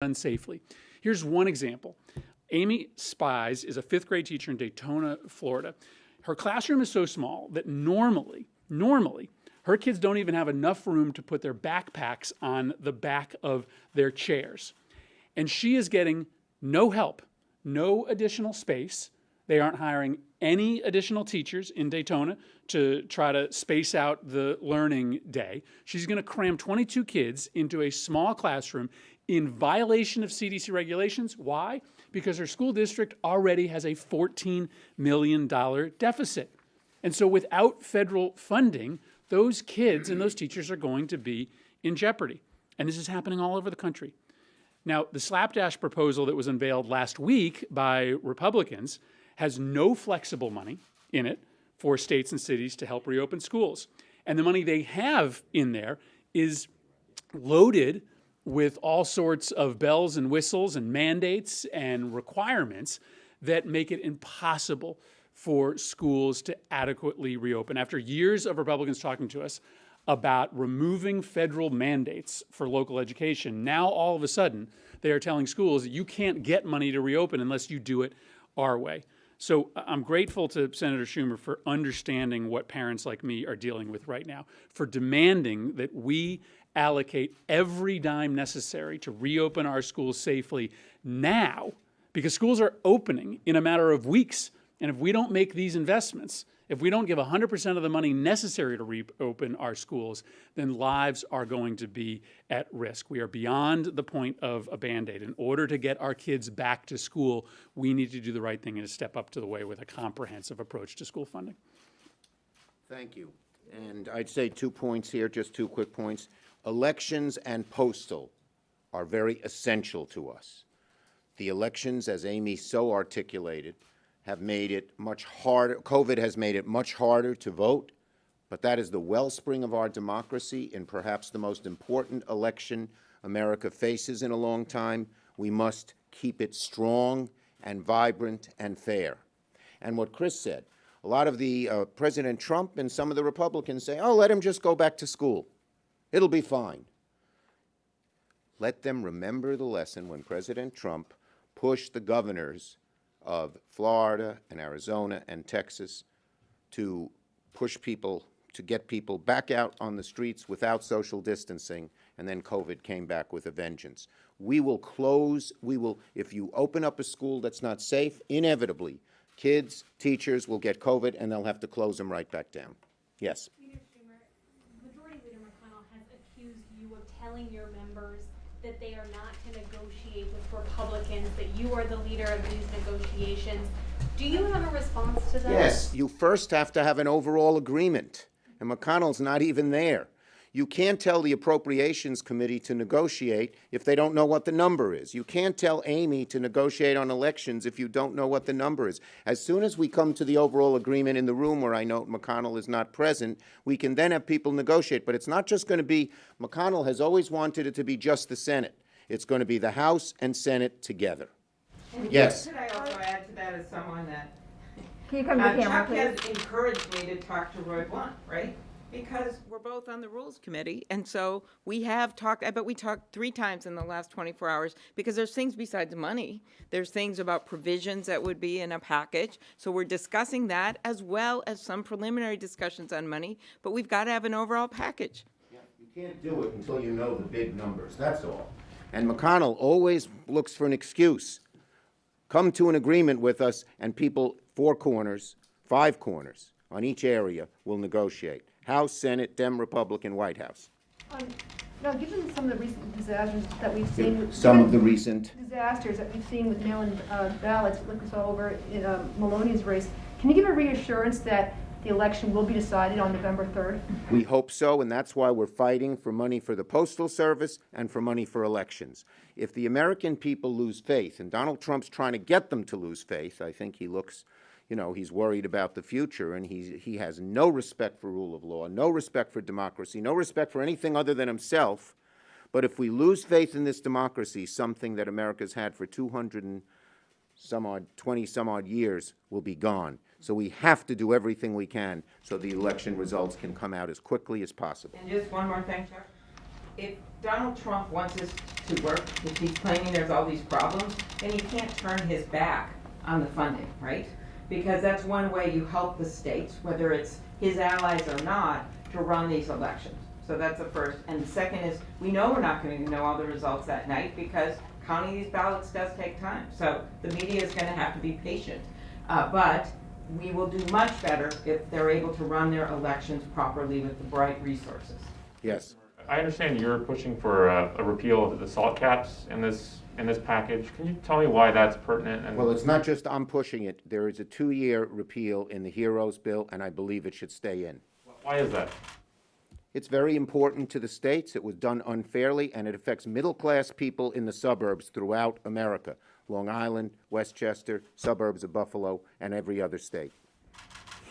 done safely. Here's one example. Amy Spies is a 5th grade teacher in Daytona, Florida. Her classroom is so small that normally, her kids don't even have enough room to put their backpacks on the back of their chairs. And she is getting no help, no additional space. They aren't hiring any additional teachers in Daytona to try to space out the learning day. She's going to cram 22 kids into a small classroom in violation of CDC regulations. Why? Because her school district already has a $14 million deficit. And so without federal funding, those kids and those teachers are going to be in jeopardy. And this is happening all over the country. Now, the slapdash proposal that was unveiled last week by Republicans has no flexible money in it for states and cities to help reopen schools. And the money they have in there is loaded with all sorts of bells and whistles and mandates and requirements that make it impossible for schools to adequately reopen. After years of Republicans talking to us about removing federal mandates for local education, now all of a sudden they are telling schools that you can't get money to reopen unless you do it our way. So I'm grateful to Senator Schumer for understanding what parents like me are dealing with right now, for demanding that we allocate every dime necessary to reopen our schools safely now, because schools are opening in a matter of weeks. And if we don't make these investments, if we don't give 100% of the money necessary to reopen our schools, then lives are going to be at risk. We are beyond the point of a Band-Aid. In order to get our kids back to school, we need to do the right thing and to step up to the way with a comprehensive approach to school funding. Thank you. And I'd say 2 points here, just 2 quick points. Elections and postal are very essential to us. The elections, as Amy so articulated, have made it much harder. COVID has made it much harder to vote, but that is the wellspring of our democracy and perhaps the most important election America faces in a long time. We must keep it strong and vibrant and fair. And what Chris said, a lot of the President Trump and some of the Republicans say, oh, let him just go back to school. It'll be fine. Let them remember the lesson when President Trump pushed the governors of Florida and Arizona and Texas to push people, to get people back out on the streets without social distancing, and then COVID came back with a vengeance. We will close, if you open up a school that's not safe, inevitably, kids, teachers will get COVID and they'll have to close them right back down. Yes? Leader Schumer, Majority Leader McConnell has accused you of telling your members that they are not to negotiate with Republicans, that you are the leader of these negotiations. Do you have a response to that? Yes, you first have to have an overall agreement, and McConnell's not even there. You can't tell the Appropriations Committee to negotiate if they don't know what the number is. You can't tell Amy to negotiate on elections if you don't know what the number is. As soon as we come to the overall agreement in the room where I note McConnell is not present, we can then have people negotiate. But it's not just going to be, McConnell has always wanted it to be just the Senate. It's going to be the House and Senate together. And yes. Could I also add to that as someone that Can you come to the camera, Chuck please? has encouraged me to talk to Roy Blunt, right? Because we're both on the Rules Committee, and so we have talked, I bet we talked 3 times in the last 24 hours, because there's things besides money. There's things about provisions that would be in a package, so we're discussing that as well as some preliminary discussions on money, but we've got to have an overall package. Yeah, you can't do it until you know the big numbers, that's all. And McConnell always looks for an excuse. Come to an agreement with us, and people, 4 corners, 5 corners on each area will negotiate. House, Senate, Dem, Republican, White House. Now, given some of the recent disasters that we've seen, with disasters that we've seen with mail-in ballots, look us all over in Maloney's race, can you give a reassurance that the election will be decided on November 3rd? We hope so, and that's why we're fighting for money for the Postal Service and for money for elections. If the American people lose faith, and Donald Trump's trying to get them to lose faith, I think he looks, you know, he's worried about the future, and he has no respect for rule of law, no respect for democracy, no respect for anything other than himself. But if we lose faith in this democracy, something that America's had for 20 some odd years will be gone. So we have to do everything we can so the election results can come out as quickly as possible. And just one more thing, Chuck. if Donald Trump wants this to work, if he's claiming there's all these problems, then he can't turn his back on the funding, right? Because that's one way you help the states, whether it's his allies or not, to run these elections. So that's the first. And the second is, we know we're not going to know all the results that night because counting these ballots does take time. So the media is going to have to be patient. But we will do much better if they're able to run their elections properly with the right resources. Yes. I understand you're pushing for a repeal of the SALT caps in this package. Can you tell me why that's pertinent? And Well, it's not just I'm pushing it. There is a 2-year repeal in the HEROES bill, and I believe it should stay in. why is that? It's very important to the states. It was done unfairly, and it affects middle-class people in the suburbs throughout America. Long Island, Westchester, suburbs of Buffalo, and every other state.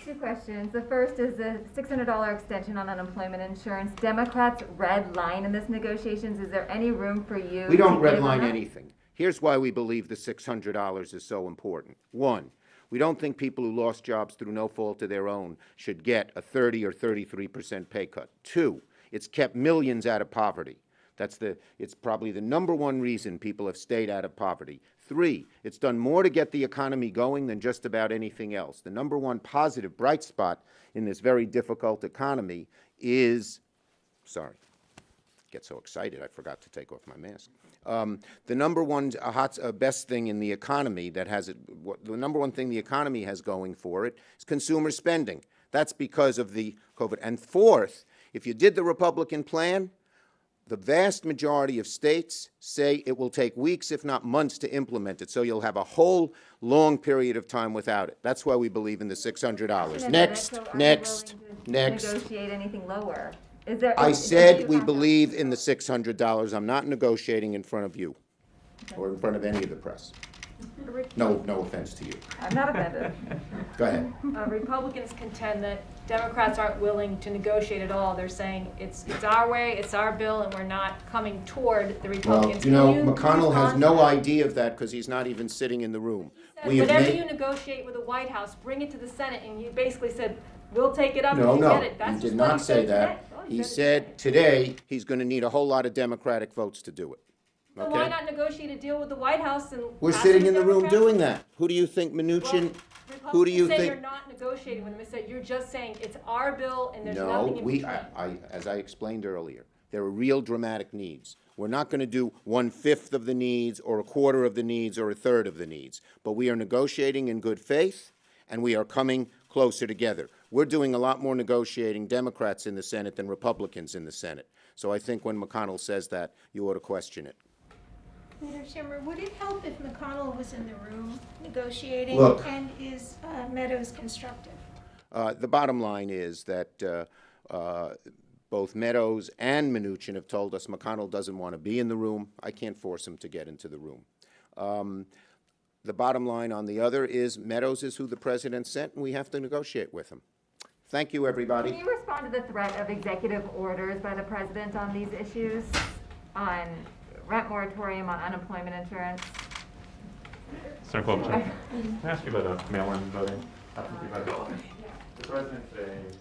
2 questions. The first is the $600 extension on unemployment insurance. Democrats' red line in this negotiations. Is there any room for you? We don't to give redline them that? anything. Here's why we believe the $600 is so important. 1, we don't think people who lost jobs through no fault of their own should get a 30 or 33% pay cut. 2, it's kept millions out of poverty. It's probably the #1 reason people have stayed out of poverty. 3, it's done more to get the economy going than just about anything else. The #1 positive bright spot in this very difficult economy is, sorry, get so excited I forgot to take off my mask. The #1 best thing in the economy that has it, the #1 thing the economy has going for it is consumer spending. That's because of the COVID. And 4th, if you did the Republican plan, the vast majority of states say it will take weeks, if not months, to implement it. So you'll have a whole long period of time without it. That's why we believe in the $600. Next. Negotiate anything lower. Is there? I is said it- we believe in the $600. I'm not negotiating in front of you or in front of any of the press. No offense to you. I'm not offended. Go ahead. Republicans contend that Democrats aren't willing to negotiate at all. They're saying it's our way, it's our bill, and we're not coming toward the Well, Republicans. you know, Can McConnell has respond no to that? idea of that because he's not even sitting in the room. He said, whatever you negotiate with the White House, bring it to the Senate, and you basically said, we'll take it up if you get it. That's He just did what not say said that. today. Oh, He it said today he's going to need a whole lot of Democratic votes to do it. So why not negotiate a deal with the White House and We're pass sitting it in to the room Democrats? doing that. Who do you think Mnuchin? Well, Who do you Republicans say think? you're not negotiating with them. They said you're just saying it's our bill and there's No, nothing in between. as I explained earlier, there are real dramatic needs. We're not going to do 1/5 of the needs or 1/4 of the needs or 1/3 of the needs, but we are negotiating in good faith and we are coming closer together. We're doing a lot more negotiating, Democrats in the Senate, than Republicans in the Senate. So I think when McConnell says that, you ought to question it. Leader Schimmer, would it help if McConnell was in the room negotiating? Look. And is Meadows constructive? The bottom line is that both Meadows and Mnuchin have told us McConnell doesn't want to be in the room. I can't force him to get into the room. The bottom line on the other is Meadows is who the president sent, and we have to negotiate with him. Thank you, everybody. Can you respond to the threat of executive orders by the president on these issues, on rent moratorium, on unemployment insurance? Senator Klobuchar, can I ask you about mail-in voting? The president today, again,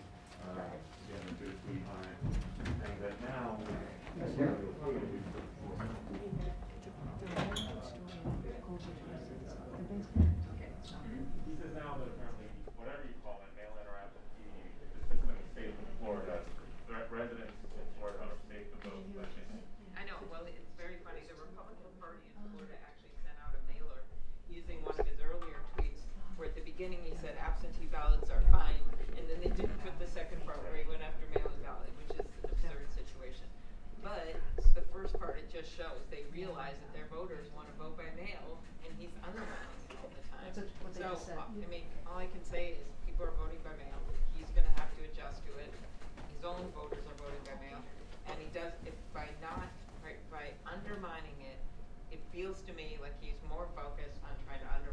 did a tweet on it, saying that now, he says now that apparently, whatever you call it, mail-in or absentee, the system is safe in Florida. Residents in Florida are safe to vote. I know, well, it's very funny, the Republican Party in Florida actually sent out a mailer using one of his earlier tweets, where at the beginning he said absentee ballots are fine, and then they didn't put the second part where he went after mail-in ballot, which is an absurd situation. But the first part, it just shows they realize that their voters want to vote by mail, and he's undermining it all the time. So, I mean, all I can say is people are voting by mail, he's gonna have to adjust to it, his own voters are voting by mail, and he does it by undermining it, it feels to me like he's more focused on trying to undermine